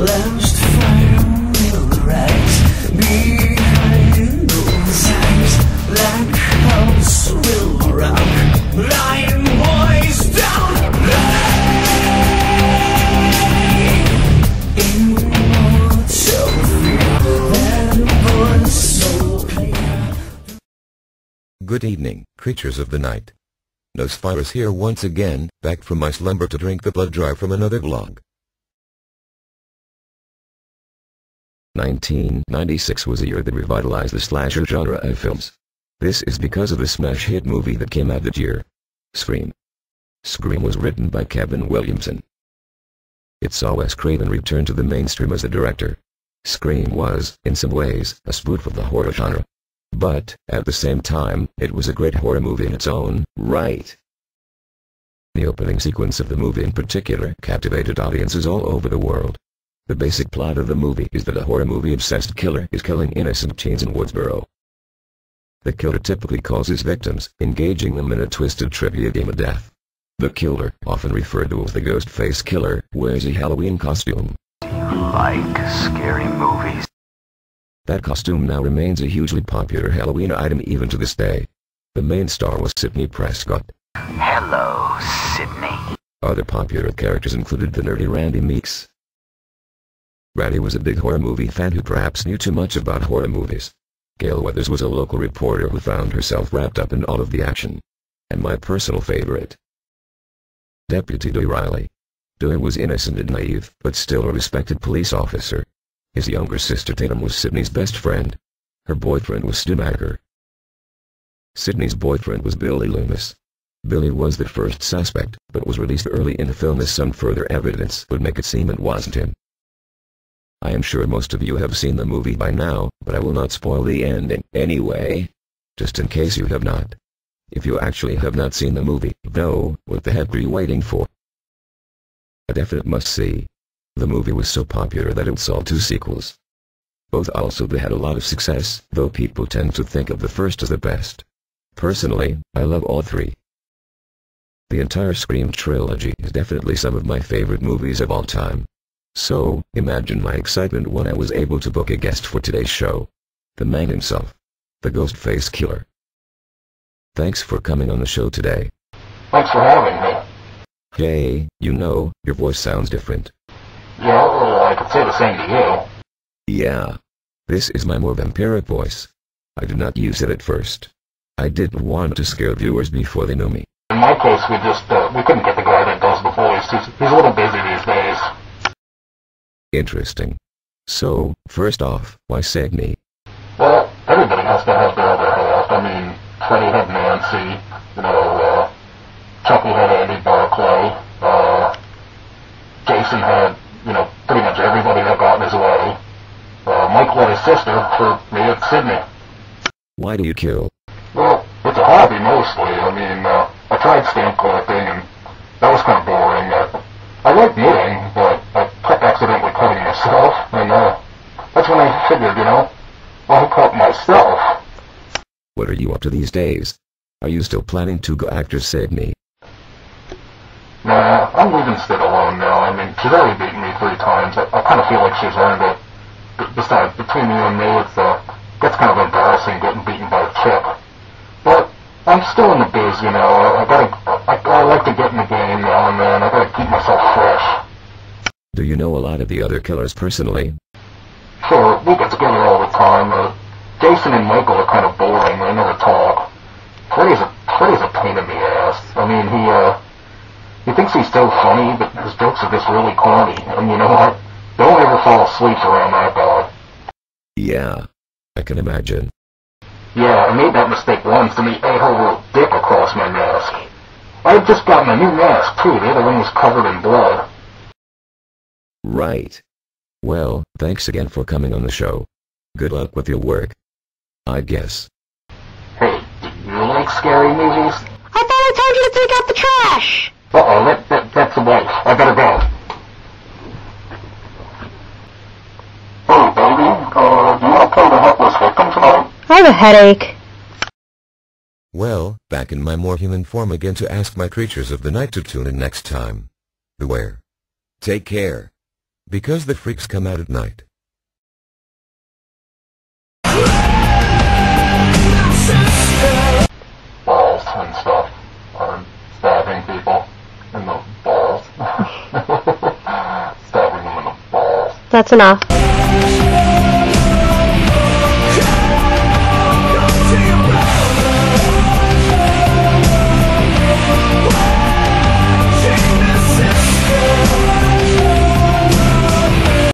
Lost fire will rise behind those eyes. That house will rock. Lion boys down. Immortal fear. That voice so clear. Good evening, creatures of the night. Nosphyrus here once again, back from my slumber to drink the blood dry from another vlog. 1996 was a year that revitalized the slasher genre of films. This is because of the smash hit movie that came out that year. Scream. Scream was written by Kevin Williamson. It saw Wes Craven return to the mainstream as a director. Scream was, in some ways, a spoof of the horror genre. But, at the same time, it was a great horror movie in its own right. The opening sequence of the movie in particular captivated audiences all over the world. The basic plot of the movie is that a horror movie-obsessed killer is killing innocent teens in Woodsboro. The killer typically calls his victims, engaging them in a twisted trivia game of death. The killer, often referred to as the Ghostface Killer, wears a Halloween costume. Do you like scary movies? That costume now remains a hugely popular Halloween item even to this day. The main star was Sidney Prescott. Hello, Sidney. Other popular characters included the nerdy Randy Meeks. Randy was a big horror movie fan who perhaps knew too much about horror movies. Gail Weathers was a local reporter who found herself wrapped up in all of the action. And my personal favorite, Deputy Dewey Riley. Dewey was innocent and naive, but still a respected police officer. His younger sister Tatum was Sidney's best friend. Her boyfriend was Stu Macker. Sidney's boyfriend was Billy Loomis. Billy was the first suspect, but was released early in the film as some further evidence would make it seem it wasn't him. I am sure most of you have seen the movie by now, but I will not spoil the ending anyway, just in case you have not. If you actually have not seen the movie, though, what the heck are you waiting for? A definite must-see. The movie was so popular that it saw 2 sequels. Both also had a lot of success, though people tend to think of the first as the best. Personally, I love all 3. The entire Scream trilogy is definitely some of my favorite movies of all time. So, imagine my excitement when I was able to book a guest for today's show. The man himself. The Ghostface Killer. Thanks for coming on the show today. Thanks for having me. Hey, you know, your voice sounds different. Yeah, well, I could say the same to you. Yeah. This is my more vampiric voice. I did not use it at first. I didn't want to scare viewers before they knew me. In my case, we couldn't get the guy that does the voice. He's a little busy these days. Interesting. So, first off, why Sidney? Well, everybody has to have their other half. I mean, Freddie had Nancy, Chucky had Andy Barclay, Jason had, pretty much everybody that got in his way. Mike had his sister, for me it's Sidney. Why do you kill? Well, it's a hobby mostly. I mean, I tried stamp collecting and that was kind of boring. I like knitting, but I kept accidentally cutting myself, and that's when I figured, I'll cut myself. What are you up to these days? Are you still planning to go after Sidney? Nah, I'm leaving Sid alone now. I mean, she's already beaten me 3 times. I kind of feel like she's earned it. Besides, between you and me, gets kind of embarrassing getting beaten by a chick. But I'm still in the biz, I like to get in the game now and then. I gotta keep myself fresh. Do you know a lot of the other killers personally? Sure, we get together all the time. Jason and Michael are kind of boring. They never talk. Freddy's a pain in the ass. I mean, he thinks he's so funny, but his jokes are just really corny. And you know what? Don't ever fall asleep around that guy. Yeah, I can imagine. Yeah, I made that mistake once and he ate a little dick across my mask. I had just gotten a new mask, too. The other one was covered in blood. Right. Well, thanks again for coming on the show. Good luck with your work, I guess. Hey, do you like scary movies? I thought I told you to take out the trash! Uh-oh, that's the wife. I better go. Hey, baby, do you want to play the helpless victim tonight? I have a headache. Well, back in my more human form again to ask my creatures of the night to tune in next time. Beware. Take care. Because the freaks come out at night. Balls and stuff. Or stabbing people in the balls. Stabbing them in the balls. That's enough.